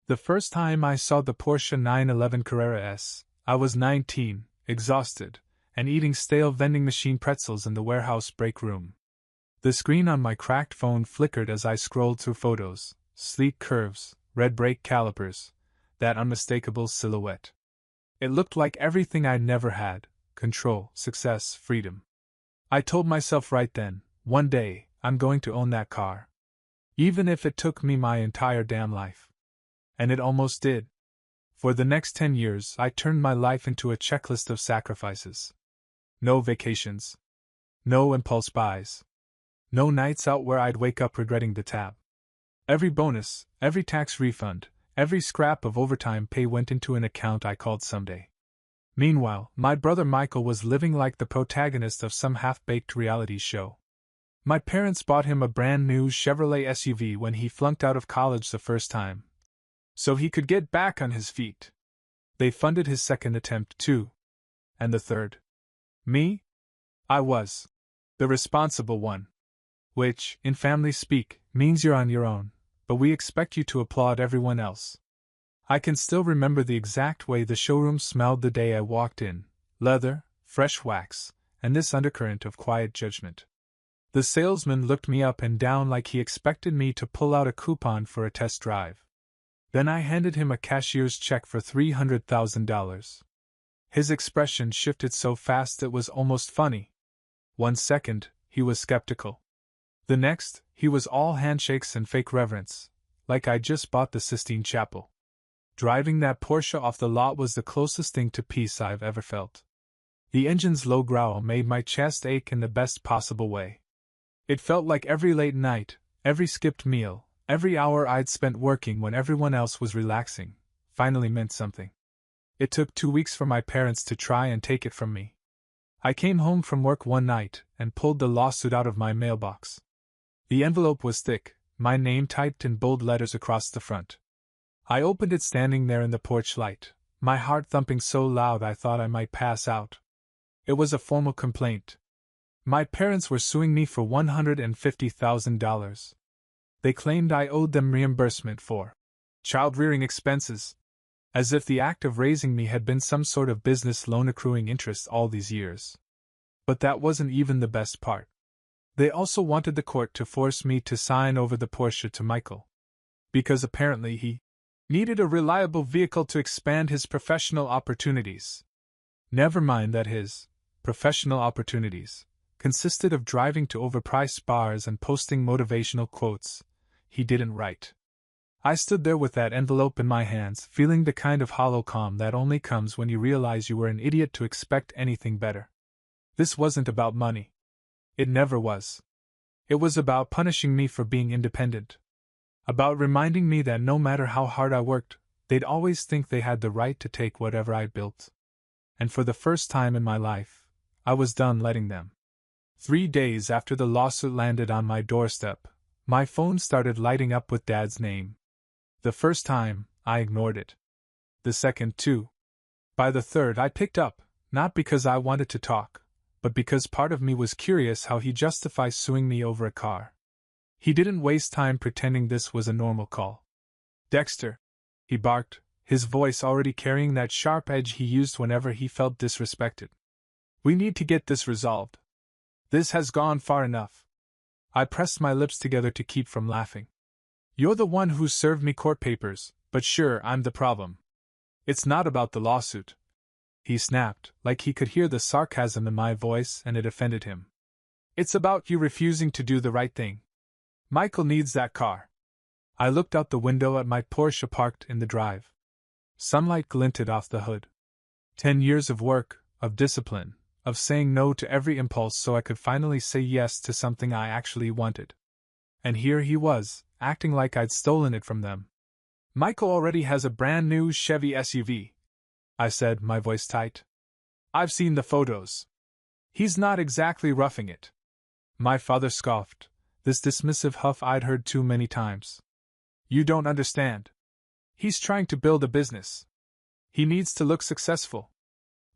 The first time I saw the Porsche 911 Carrera S, I was 19, exhausted, and eating stale vending machine pretzels in the warehouse break room. The screen on my cracked phone flickered as I scrolled through photos, sleek curves, red brake calipers, that unmistakable silhouette. It looked like everything I'd never had: control, success, freedom. I told myself right then, one day, I'm going to own that car. Even if it took me my entire damn life. And it almost did. For the next 10 years, I turned my life into a checklist of sacrifices. No vacations. No impulse buys. No nights out where I'd wake up regretting the tab. Every bonus, every tax refund, every scrap of overtime pay went into an account I called someday. Meanwhile, my brother Michael was living like the protagonist of some half-baked reality show. My parents bought him a brand new Chevrolet SUV when he flunked out of college the first time, so he could get back on his feet. They funded his second attempt, too. And the third. Me? I was the responsible one. Which, in family speak, means you're on your own, but we expect you to applaud everyone else. I can still remember the exact way the showroom smelled the day I walked in: leather, fresh wax, and this undercurrent of quiet judgment. The salesman looked me up and down like he expected me to pull out a coupon for a test drive. Then I handed him a cashier's check for $300,000. His expression shifted so fast it was almost funny. 1 second, he was skeptical. The next, he was all handshakes and fake reverence, like I'd just bought the Sistine Chapel. Driving that Porsche off the lot was the closest thing to peace I've ever felt. The engine's low growl made my chest ache in the best possible way. It felt like every late night, every skipped meal, every hour I'd spent working when everyone else was relaxing, finally meant something. It took 2 weeks for my parents to try and take it from me. I came home from work one night and pulled the lawsuit out of my mailbox. The envelope was thick, my name typed in bold letters across the front. I opened it standing there in the porch light, my heart thumping so loud I thought I might pass out. It was a formal complaint. My parents were suing me for $150,000. They claimed I owed them reimbursement for child-rearing expenses, as if the act of raising me had been some sort of business loan accruing interest all these years. But that wasn't even the best part. They also wanted the court to force me to sign over the Porsche to Michael, because apparently he needed a reliable vehicle to expand his professional opportunities. Never mind that his professional opportunities consisted of driving to overpriced bars and posting motivational quotes he didn't write. I stood there with that envelope in my hands, feeling the kind of hollow calm that only comes when you realize you were an idiot to expect anything better. This wasn't about money. It never was. It was about punishing me for being independent. About reminding me that no matter how hard I worked, they'd always think they had the right to take whatever I built. And for the first time in my life, I was done letting them. 3 days after the lawsuit landed on my doorstep, my phone started lighting up with Dad's name. The first time, I ignored it. The second, too. By the third, I picked up, not because I wanted to talk, but because part of me was curious how he justified suing me over a car. He didn't waste time pretending this was a normal call. "Dexter," he barked, his voice already carrying that sharp edge he used whenever he felt disrespected. "We need to get this resolved. This has gone far enough." I pressed my lips together to keep from laughing. "You're the one who served me court papers, but sure, I'm the problem. It's not about the lawsuit," he snapped, like he could hear the sarcasm in my voice and it offended him. "It's about you refusing to do the right thing. Michael needs that car." I looked out the window at my Porsche parked in the drive. Sunlight glinted off the hood. 10 years of work, of discipline, of saying no to every impulse so I could finally say yes to something I actually wanted. And here he was, acting like I'd stolen it from them. "Michael already has a brand new Chevy SUV," I said, my voice tight. "I've seen the photos. He's not exactly roughing it." My father scoffed, this dismissive huff I'd heard too many times. "You don't understand. He's trying to build a business. He needs to look successful.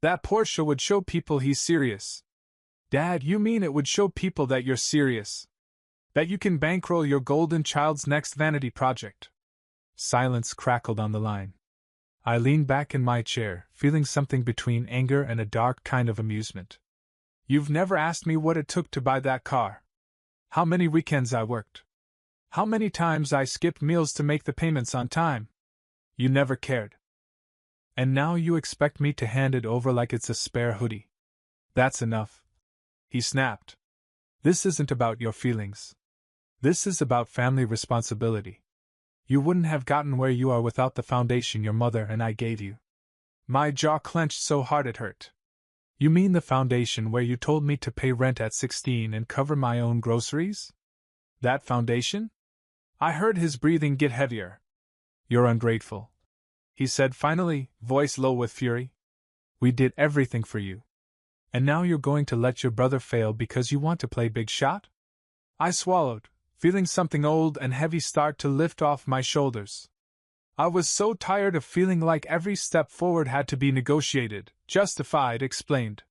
That Porsche would show people he's serious." "Dad, you mean it would show people that you're serious? That you can bankroll your golden child's next vanity project?" Silence crackled on the line. I leaned back in my chair, feeling something between anger and a dark kind of amusement. You've never asked me what it took to buy that car. How many weekends I worked. How many times I skipped meals to make the payments on time. You never cared. And now you expect me to hand it over like it's a spare hoodie. That's enough. He snapped. This isn't about your feelings. This is about family responsibility. You wouldn't have gotten where you are without the foundation your mother and I gave you. My jaw clenched so hard it hurt. You mean the foundation where you told me to pay rent at 16 and cover my own groceries? That foundation? I heard his breathing get heavier. You're ungrateful, he said finally, voice low with fury. We did everything for you. And now you're going to let your brother fail because you want to play big shot? I swallowed, feeling something old and heavy start to lift off my shoulders. I was so tired of feeling like every step forward had to be negotiated, justified, explained.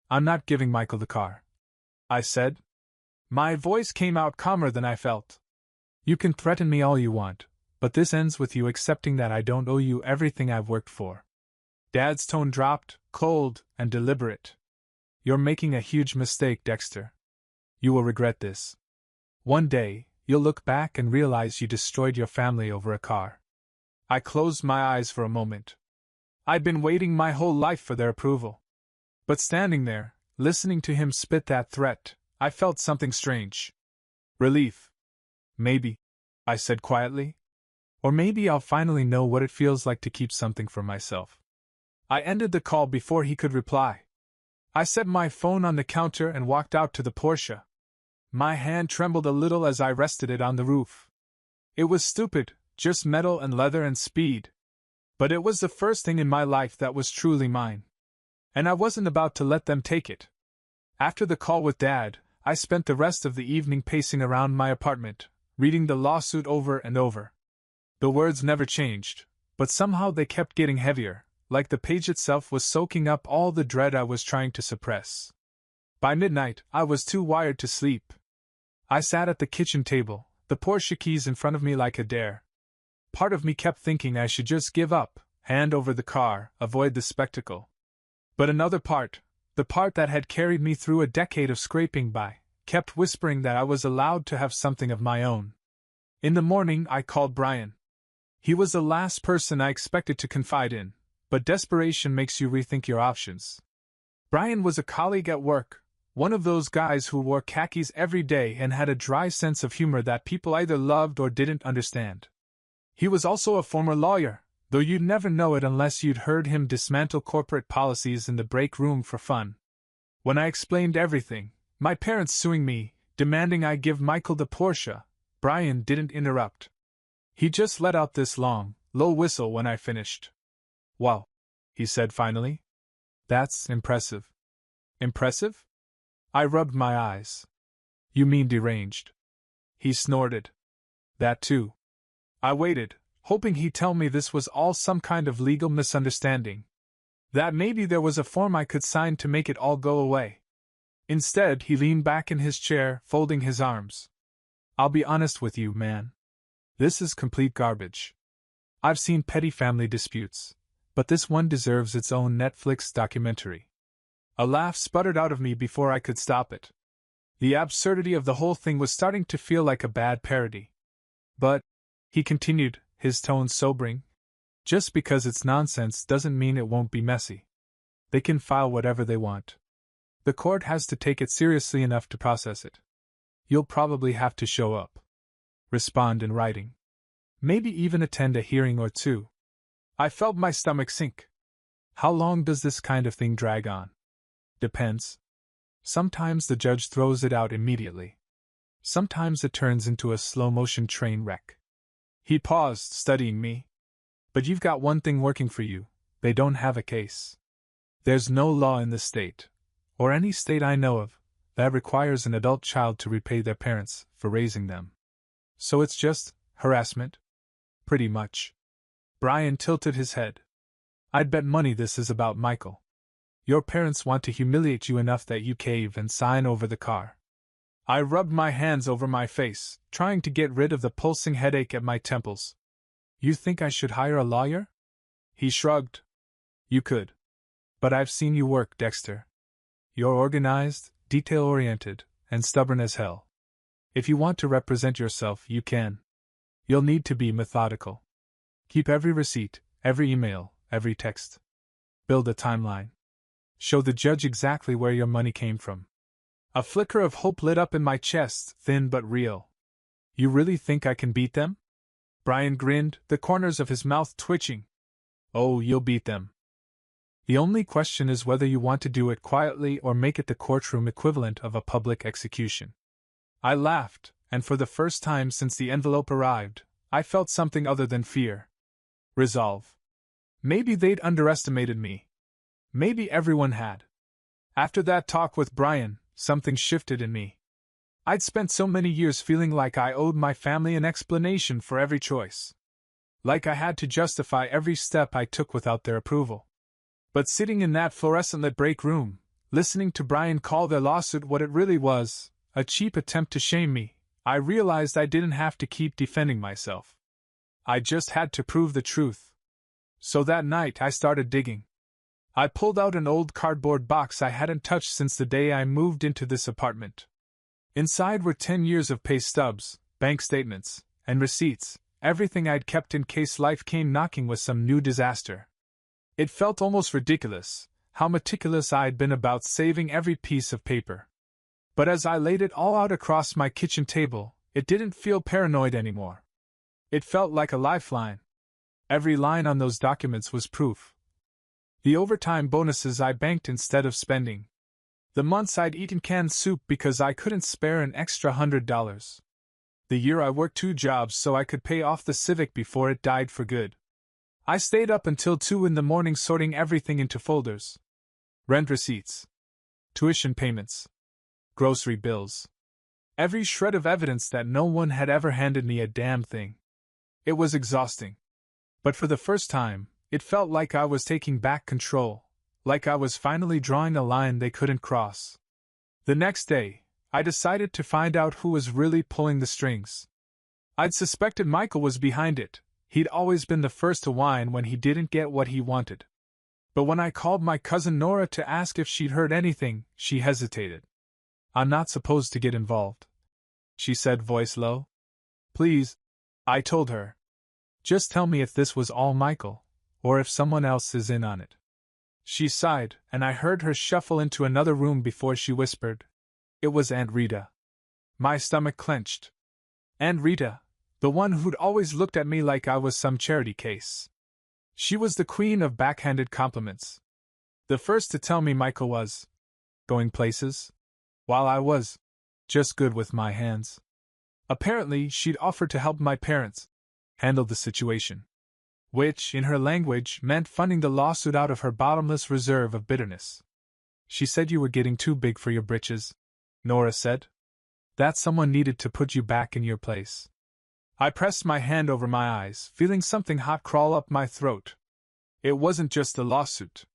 I'm not giving Michael the car, I said. My voice came out calmer than I felt. You can threaten me all you want, but this ends with you accepting that I don't owe you everything I've worked for. Dad's tone dropped, cold and deliberate. You're making a huge mistake, Dexter. You will regret this. One day, you'll look back and realize you destroyed your family over a car. I closed my eyes for a moment. I'd been waiting my whole life for their approval. But standing there, listening to him spit that threat, I felt something strange. Relief. Maybe, I said quietly. Or maybe I'll finally know what it feels like to keep something for myself. I ended the call before he could reply. I set my phone on the counter and walked out to the Porsche. My hand trembled a little as I rested it on the roof. It was stupid, just metal and leather and speed. But it was the first thing in my life that was truly mine. And I wasn't about to let them take it. After the call with Dad, I spent the rest of the evening pacing around my apartment, reading the lawsuit over and over. The words never changed, but somehow they kept getting heavier, like the page itself was soaking up all the dread I was trying to suppress. By midnight, I was too wired to sleep. I sat at the kitchen table, the Porsche keys in front of me like a dare. Part of me kept thinking I should just give up, hand over the car, avoid the spectacle. But another part, the part that had carried me through a decade of scraping by, kept whispering that I was allowed to have something of my own. In the morning, I called Brian. He was the last person I expected to confide in, but desperation makes you rethink your options. Brian was a colleague at work, one of those guys who wore khakis every day and had a dry sense of humor that people either loved or didn't understand. He was also a former lawyer, though you'd never know it unless you'd heard him dismantle corporate policies in the break room for fun. When I explained everything, my parents suing me, demanding I give Michael the Porsche, Brian didn't interrupt. He just let out this long, low whistle when I finished. Wow, he said finally. That's impressive. Impressive? I rubbed my eyes. You mean deranged? He snorted. That too. I waited, hoping he'd tell me this was all some kind of legal misunderstanding. That maybe there was a form I could sign to make it all go away. Instead, he leaned back in his chair, folding his arms. I'll be honest with you, man. This is complete garbage. I've seen petty family disputes, but this one deserves its own Netflix documentary. A laugh sputtered out of me before I could stop it. The absurdity of the whole thing was starting to feel like a bad parody. But, he continued, his tone sobering, just because it's nonsense doesn't mean it won't be messy. They can file whatever they want. The court has to take it seriously enough to process it. You'll probably have to show up. Respond in writing. Maybe even attend a hearing or two. I felt my stomach sink. How long does this kind of thing drag on? Depends. Sometimes the judge throws it out immediately. Sometimes it turns into a slow-motion train wreck. He paused, studying me. But you've got one thing working for you. They don't have a case. There's no law in the state, or any state I know of, that requires an adult child to repay their parents for raising them. So it's just harassment? Pretty much. Brian tilted his head. I'd bet money this is about Michael. Your parents want to humiliate you enough that you cave and sign over the car. I rubbed my hands over my face, trying to get rid of the pulsing headache at my temples. You think I should hire a lawyer? He shrugged. You could. But I've seen you work, Dexter. You're organized, detail-oriented, and stubborn as hell. If you want to represent yourself, you can. You'll need to be methodical. Keep every receipt, every email, every text. Build a timeline. Show the judge exactly where your money came from. A flicker of hope lit up in my chest, thin but real. You really think I can beat them? Brian grinned, the corners of his mouth twitching. Oh, you'll beat them. The only question is whether you want to do it quietly or make it the courtroom equivalent of a public execution. I laughed, and for the first time since the envelope arrived, I felt something other than fear. Resolve. Maybe they'd underestimated me. Maybe everyone had. After that talk with Brian, something shifted in me. I'd spent so many years feeling like I owed my family an explanation for every choice. Like I had to justify every step I took without their approval. But sitting in that fluorescent-lit break room, listening to Brian call their lawsuit what it really was, a cheap attempt to shame me, I realized I didn't have to keep defending myself. I just had to prove the truth. So that night I started digging. I pulled out an old cardboard box I hadn't touched since the day I moved into this apartment. Inside were 10 years of pay stubs, bank statements, and receipts, everything I'd kept in case life came knocking with some new disaster. It felt almost ridiculous, how meticulous I'd been about saving every piece of paper. But as I laid it all out across my kitchen table, it didn't feel paranoid anymore. It felt like a lifeline. Every line on those documents was proof. The overtime bonuses I banked instead of spending. The months I'd eaten canned soup because I couldn't spare an extra $100. The year I worked 2 jobs so I could pay off the Civic before it died for good. I stayed up until 2 in the morning sorting everything into folders. Rent receipts. Tuition payments. Grocery bills. Every shred of evidence that no one had ever handed me a damn thing. It was exhausting. But for the first time, it felt like I was taking back control, like I was finally drawing a line they couldn't cross. The next day, I decided to find out who was really pulling the strings. I'd suspected Michael was behind it. He'd always been the first to whine when he didn't get what he wanted. But when I called my cousin Nora to ask if she'd heard anything, she hesitated. I'm not supposed to get involved, she said, voice low. Please, I told her. Just tell me if this was all Michael, or if someone else is in on it. She sighed, and I heard her shuffle into another room before she whispered. It was Aunt Rita. My stomach clenched. Aunt Rita, the one who'd always looked at me like I was some charity case. She was the queen of backhanded compliments. The first to tell me Michael was going places, while I was just good with my hands. Apparently, she'd offered to help my parents handle the situation, which, in her language, meant funding the lawsuit out of her bottomless reserve of bitterness. She said you were getting too big for your britches, Nora said. That someone needed to put you back in your place. I pressed my hand over my eyes, feeling something hot crawl up my throat. It wasn't just the lawsuit.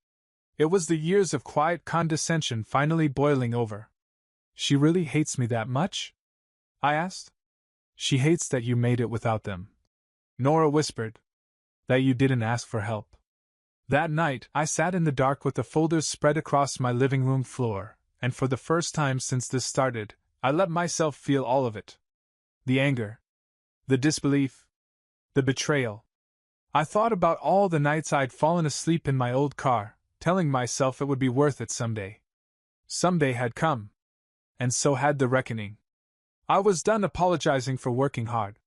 It was the years of quiet condescension finally boiling over. She really hates me that much? I asked. She hates that you made it without them, Nora whispered. That you didn't ask for help. That night, I sat in the dark with the folders spread across my living room floor, and for the first time since this started, I let myself feel all of it. The anger. The disbelief. The betrayal. I thought about all the nights I'd fallen asleep in my old car, telling myself it would be worth it someday. Someday had come. And so had the reckoning. I was done apologizing for working hard.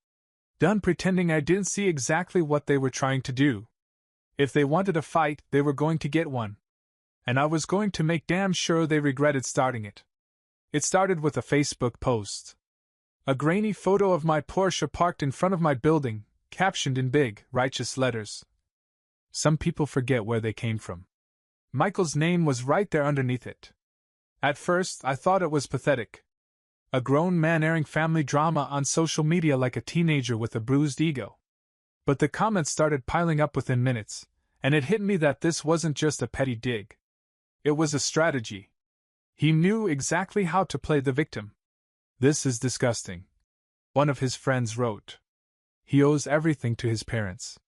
Done pretending I didn't see exactly what they were trying to do. If they wanted a fight, they were going to get one. And I was going to make damn sure they regretted starting it. It started with a Facebook post. A grainy photo of my Porsche parked in front of my building, captioned in big, righteous letters. Some people forget where they came from. Michael's name was right there underneath it. At first, I thought it was pathetic. A grown man airing family drama on social media like a teenager with a bruised ego. But the comments started piling up within minutes, and it hit me that this wasn't just a petty dig. It was a strategy. He knew exactly how to play the victim. This is disgusting, one of his friends wrote. He owes everything to his parents.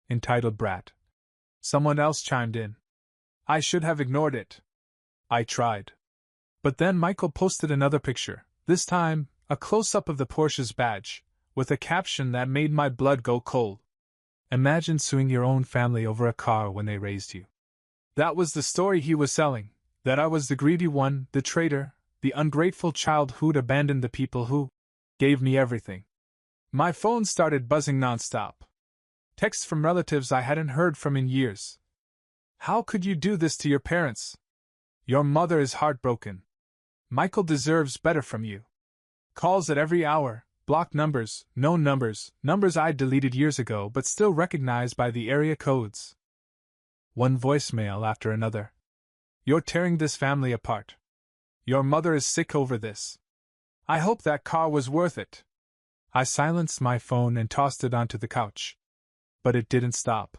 Entitled brat. Someone else chimed in. I should have ignored it. I tried. But then Michael posted another picture, this time, a close-up of the Porsche's badge, with a caption that made my blood go cold. Imagine suing your own family over a car when they raised you. That was the story he was selling, that I was the greedy one, the traitor, the ungrateful child who'd abandoned the people who gave me everything. My phone started buzzing nonstop. Texts from relatives I hadn't heard from in years. How could you do this to your parents? Your mother is heartbroken. Michael deserves better from you. Calls at every hour, blocked numbers, known numbers, numbers I'd deleted years ago but still recognized by the area codes. One voicemail after another. You're tearing this family apart. Your mother is sick over this. I hope that car was worth it. I silenced my phone and tossed it onto the couch. But it didn't stop.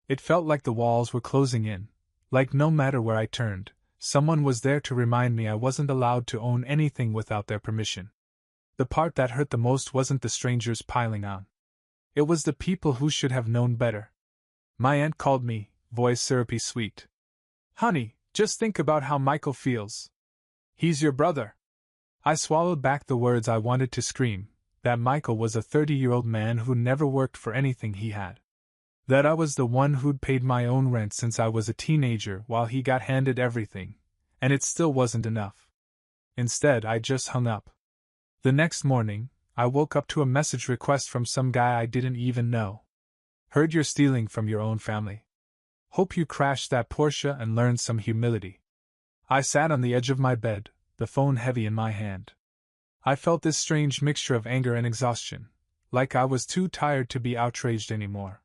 It felt like the walls were closing in, like no matter where I turned, someone was there to remind me I wasn't allowed to own anything without their permission. The part that hurt the most wasn't the strangers piling on. It was the people who should have known better. My aunt called me, voice syrupy sweet. Honey, just think about how Michael feels. He's your brother. I swallowed back the words I wanted to scream, that Michael was a 30-year-old man who never worked for anything he had. That I was the one who'd paid my own rent since I was a teenager while he got handed everything, and it still wasn't enough. Instead, I just hung up. The next morning, I woke up to a message request from some guy I didn't even know. Heard you're stealing from your own family. Hope you crashed that Porsche and learned some humility. I sat on the edge of my bed, the phone heavy in my hand. I felt this strange mixture of anger and exhaustion, like I was too tired to be outraged anymore.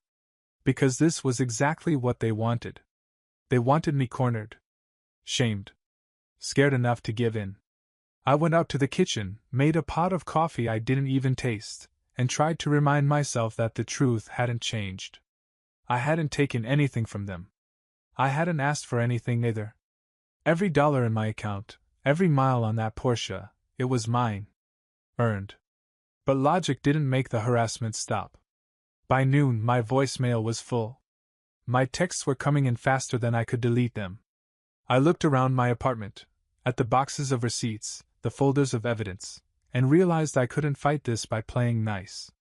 Because this was exactly what they wanted. They wanted me cornered. Shamed. Scared enough to give in. I went out to the kitchen, made a pot of coffee I didn't even taste, and tried to remind myself that the truth hadn't changed. I hadn't taken anything from them. I hadn't asked for anything either. Every dollar in my account, every mile on that Porsche, it was mine. Earned. But logic didn't make the harassment stop. By noon, my voicemail was full. My texts were coming in faster than I could delete them. I looked around my apartment, at the boxes of receipts, the folders of evidence, and realized I couldn't fight this by playing nice.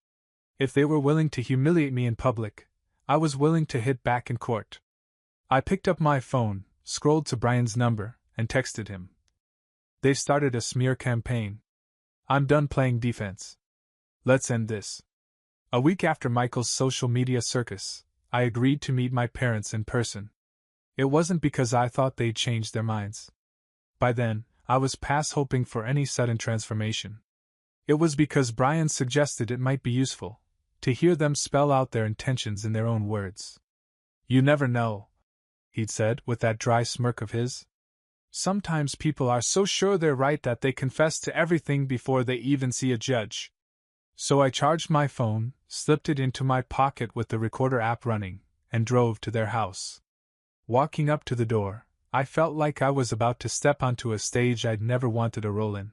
If they were willing to humiliate me in public, I was willing to hit back in court. I picked up my phone, scrolled to Brian's number, and texted him. They've started a smear campaign. I'm done playing defense. Let's end this. A week after Michael's social media circus, I agreed to meet my parents in person. It wasn't because I thought they'd changed their minds. By then, I was past hoping for any sudden transformation. It was because Brian suggested it might be useful to hear them spell out their intentions in their own words. You never know, he'd said with that dry smirk of his. Sometimes people are so sure they're right that they confess to everything before they even see a judge. So I charged my phone, slipped it into my pocket with the recorder app running, and drove to their house. Walking up to the door, I felt like I was about to step onto a stage I'd never wanted a role in.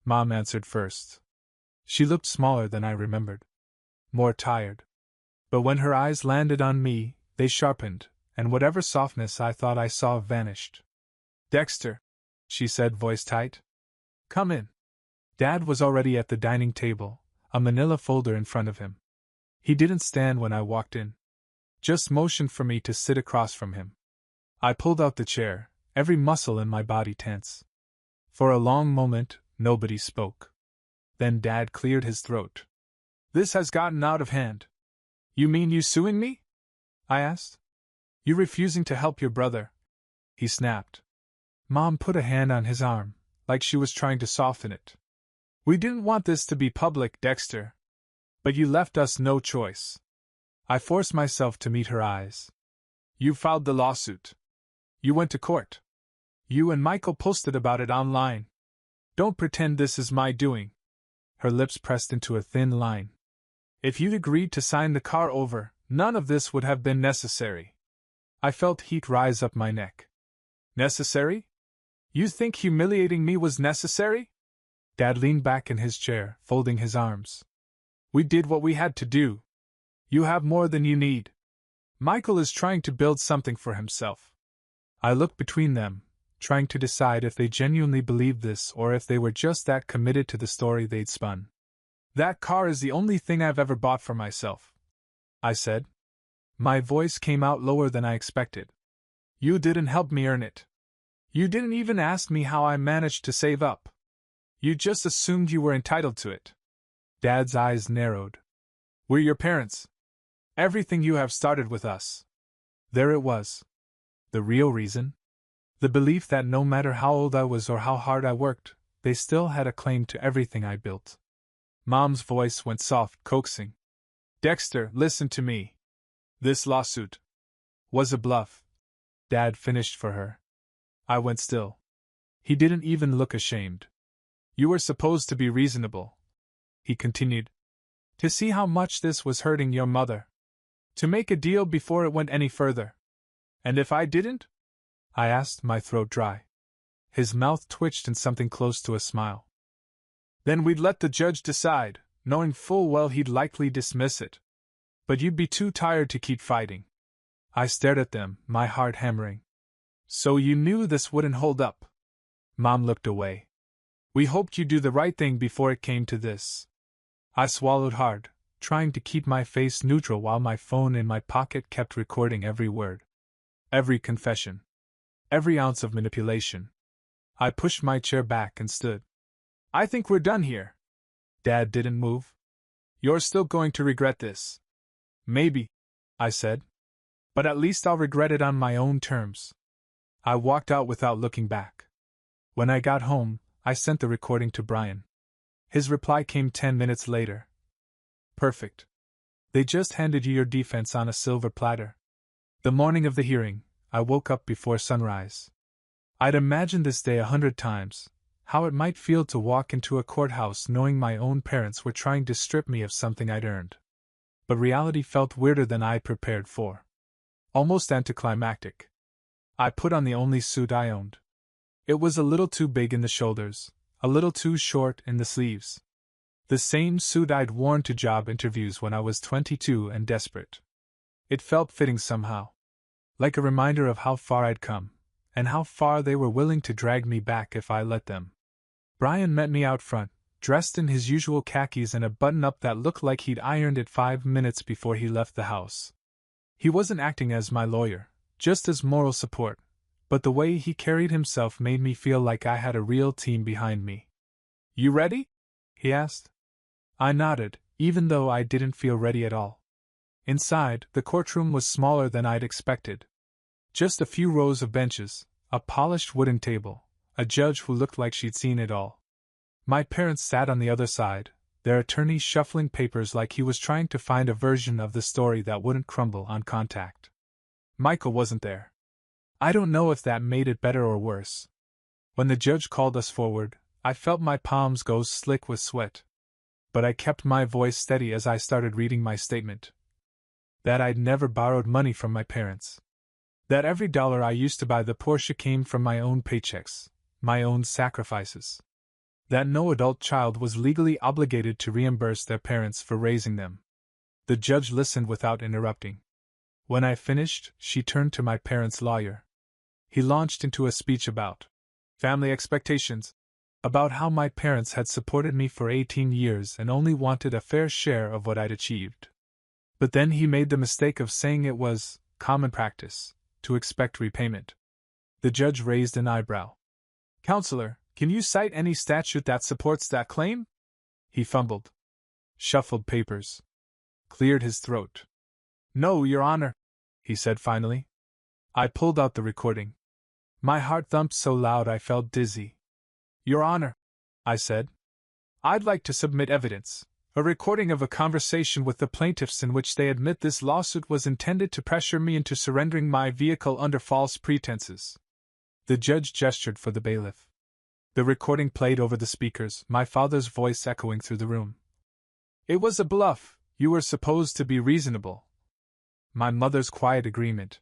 Mom answered first. She looked smaller than I remembered. More tired. But when her eyes landed on me, they sharpened, and whatever softness I thought I saw vanished. Dexter, she said, voice tight. Come in. Dad was already at the dining table, a manila folder in front of him. He didn't stand when I walked in. Just motioned for me to sit across from him. I pulled out the chair, every muscle in my body tense. For a long moment, nobody spoke. Then Dad cleared his throat. This has gotten out of hand. You mean you suing me? I asked. You refusing to help your brother? He snapped. Mom put a hand on his arm, like she was trying to soften it. We didn't want this to be public, Dexter. But you left us no choice. I forced myself to meet her eyes. You filed the lawsuit. You went to court. You and Michael posted about it online. Don't pretend this is my doing. Her lips pressed into a thin line. If you'd agreed to sign the car over, none of this would have been necessary. I felt heat rise up my neck. Necessary? You think humiliating me was necessary? Dad leaned back in his chair, folding his arms. We did what we had to do. You have more than you need. Michael is trying to build something for himself. I looked between them, trying to decide if they genuinely believed this or if they were just that committed to the story they'd spun. That car is the only thing I've ever bought for myself, I said. My voice came out lower than I expected. You didn't help me earn it. You didn't even ask me how I managed to save up. You just assumed you were entitled to it. Dad's eyes narrowed. We're your parents. Everything you have started with us. There it was. The real reason? The belief that no matter how old I was or how hard I worked, they still had a claim to everything I built. Mom's voice went soft, coaxing. Dexter, listen to me. This lawsuit was a bluff. Dad finished for her. I went still. He didn't even look ashamed. You were supposed to be reasonable, he continued. To see how much this was hurting your mother. To make a deal before it went any further. And if I didn't? I asked, my throat dry. His mouth twitched in something close to a smile. Then we'd let the judge decide, knowing full well he'd likely dismiss it. But you'd be too tired to keep fighting. I stared at them, my heart hammering. So you knew this wouldn't hold up? Mom looked away. We hoped you'd do the right thing before it came to this. I swallowed hard, trying to keep my face neutral while my phone in my pocket kept recording every word. Every confession. Every ounce of manipulation. I pushed my chair back and stood. I think we're done here. Dad didn't move. You're still going to regret this. Maybe, I said. But at least I'll regret it on my own terms. I walked out without looking back. When I got home, I sent the recording to Brian. His reply came 10 minutes later. Perfect. They just handed you your defense on a silver platter. The morning of the hearing, I woke up before sunrise. I'd imagined this day 100 times, how it might feel to walk into a courthouse knowing my own parents were trying to strip me of something I'd earned. But reality felt weirder than I'd prepared for. Almost anticlimactic. I put on the only suit I owned. It was a little too big in the shoulders, a little too short in the sleeves. The same suit I'd worn to job interviews when I was 22 and desperate. It felt fitting somehow. Like a reminder of how far I'd come, and how far they were willing to drag me back if I let them. Brian met me out front, dressed in his usual khakis and a button-up that looked like he'd ironed it 5 minutes before he left the house. He wasn't acting as my lawyer, just as moral support, but the way he carried himself made me feel like I had a real team behind me. You ready? He asked. I nodded, even though I didn't feel ready at all. Inside, the courtroom was smaller than I'd expected. Just a few rows of benches, a polished wooden table, a judge who looked like she'd seen it all. My parents sat on the other side, their attorney shuffling papers like he was trying to find a version of the story that wouldn't crumble on contact. Michael wasn't there. I don't know if that made it better or worse. When the judge called us forward, I felt my palms go slick with sweat. But I kept my voice steady as I started reading my statement. That I'd never borrowed money from my parents. That every dollar I used to buy the Porsche came from my own paychecks, my own sacrifices. That no adult child was legally obligated to reimburse their parents for raising them. The judge listened without interrupting. When I finished, she turned to my parents' lawyer. He launched into a speech about family expectations, about how my parents had supported me for 18 years and only wanted a fair share of what I'd achieved. But then he made the mistake of saying it was common practice to expect repayment. The judge raised an eyebrow. Counselor, can you cite any statute that supports that claim? He fumbled. Shuffled papers. Cleared his throat. No, Your Honor, he said finally. I pulled out the recording. My heart thumped so loud I felt dizzy. Your Honor, I said, I'd like to submit evidence, a recording of a conversation with the plaintiffs in which they admit this lawsuit was intended to pressure me into surrendering my vehicle under false pretenses. The judge gestured for the bailiff. The recording played over the speakers, my father's voice echoing through the room. It was a bluff. You were supposed to be reasonable. My mother's quiet agreement.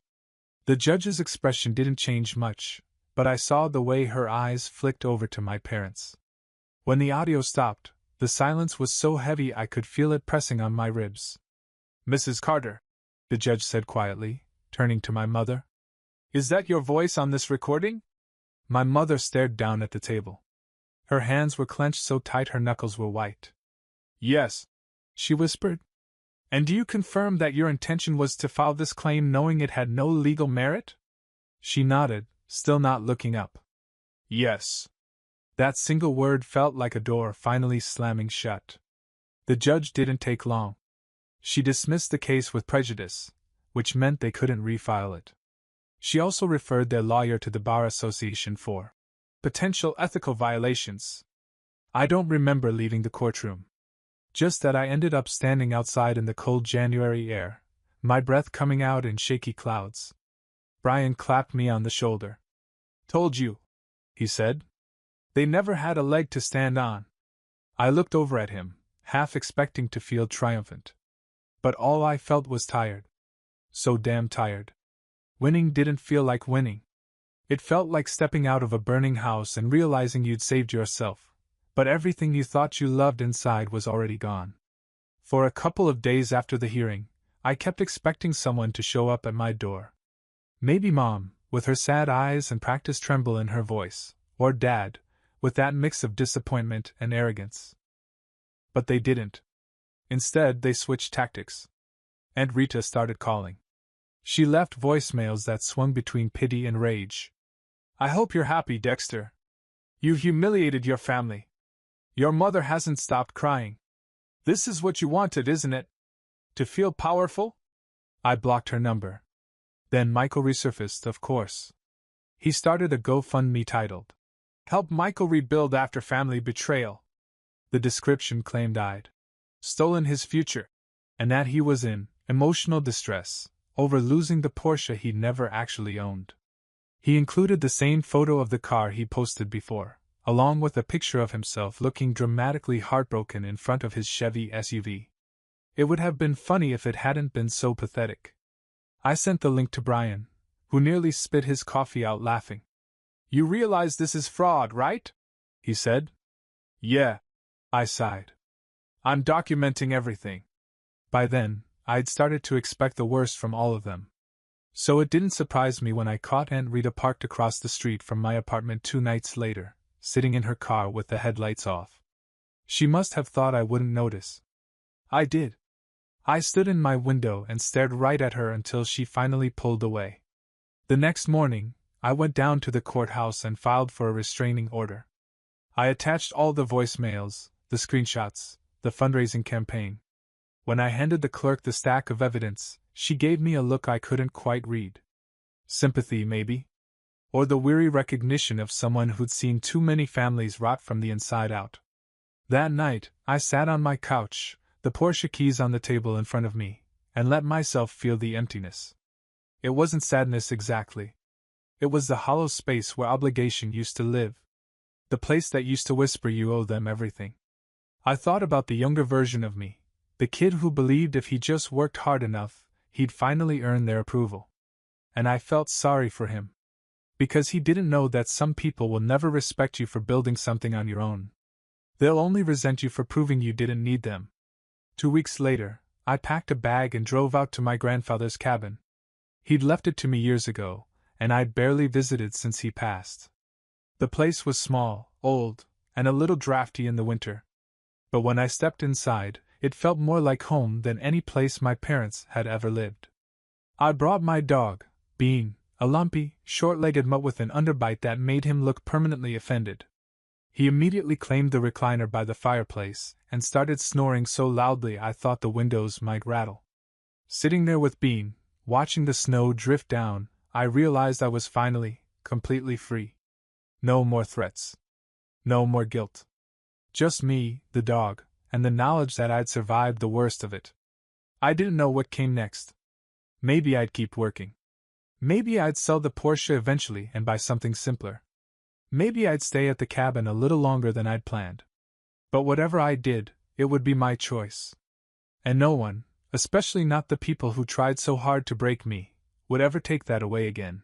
The judge's expression didn't change much, but I saw the way her eyes flicked over to my parents. When the audio stopped, the The silence was so heavy I could feel it pressing on my ribs. "Mrs. Carter," the judge said quietly, turning to my mother. "Is that your voice on this recording?" My mother stared down at the table. Her hands were clenched so tight her knuckles were white. "Yes," she whispered. "And do you confirm that your intention was to file this claim knowing it had no legal merit?" She nodded, still not looking up. "Yes." That single word felt like a door finally slamming shut. The judge didn't take long. She dismissed the case with prejudice, which meant they couldn't refile it. She also referred their lawyer to the Bar Association for potential ethical violations. I don't remember leaving the courtroom. Just that I ended up standing outside in the cold January air, my breath coming out in shaky clouds. Brian clapped me on the shoulder. "Told you," he said. "They never had a leg to stand on." I looked over at him, half expecting to feel triumphant. But all I felt was tired. So damn tired. Winning didn't feel like winning. It felt like stepping out of a burning house and realizing you'd saved yourself, but everything you thought you loved inside was already gone. For a couple of days after the hearing, I kept expecting someone to show up at my door. Maybe Mom, with her sad eyes and practiced tremble in her voice, or Dad, with that mix of disappointment and arrogance. But they didn't. Instead, they switched tactics. Aunt Rita started calling. She left voicemails that swung between pity and rage. "I hope you're happy, Dexter. You've humiliated your family. Your mother hasn't stopped crying. This is what you wanted, isn't it? To feel powerful?" I blocked her number. Then Michael resurfaced, of course. He started a GoFundMe titled, "Help Michael Rebuild After Family Betrayal." The description claimed I'd stolen his future, and that he was in emotional distress over losing the Porsche he never actually owned. He included the same photo of the car he posted before, along with a picture of himself looking dramatically heartbroken in front of his Chevy SUV. It would have been funny if it hadn't been so pathetic. I sent the link to Brian, who nearly spit his coffee out laughing. "You realize this is fraud, right?" he said. "Yeah," I sighed. "I'm documenting everything." By then, I'd started to expect the worst from all of them. So it didn't surprise me when I caught Aunt Rita parked across the street from my apartment 2 nights later, sitting in her car with the headlights off. She must have thought I wouldn't notice. I did. I stood in my window and stared right at her until she finally pulled away. The next morning, I went down to the courthouse and filed for a restraining order. I attached all the voicemails, the screenshots, the fundraising campaign. When I handed the clerk the stack of evidence, she gave me a look I couldn't quite read. Sympathy, maybe? Or the weary recognition of someone who'd seen too many families rot from the inside out. That night, I sat on my couch, the Porsche keys on the table in front of me, and let myself feel the emptiness. It wasn't sadness exactly. It was the hollow space where obligation used to live. The place that used to whisper you owe them everything. I thought about the younger version of me, the kid who believed if he just worked hard enough, he'd finally earn their approval. And I felt sorry for him. Because he didn't know that some people will never respect you for building something on your own. They'll only resent you for proving you didn't need them. 2 weeks later, I packed a bag and drove out to my grandfather's cabin. He'd left it to me years ago, and I'd barely visited since he passed. The place was small, old, and a little drafty in the winter. But when I stepped inside, it felt more like home than any place my parents had ever lived. I brought my dog, Bean, a lumpy, short-legged mutt with an underbite that made him look permanently offended. He immediately claimed the recliner by the fireplace and started snoring so loudly I thought the windows might rattle. Sitting there with Bean, watching the snow drift down, I realized I was finally, completely free. No more threats. No more guilt. Just me, the dog, and the knowledge that I'd survived the worst of it. I didn't know what came next. Maybe I'd keep working. Maybe I'd sell the Porsche eventually and buy something simpler. Maybe I'd stay at the cabin a little longer than I'd planned. But whatever I did, it would be my choice. And no one, especially not the people who tried so hard to break me, would ever take that away again.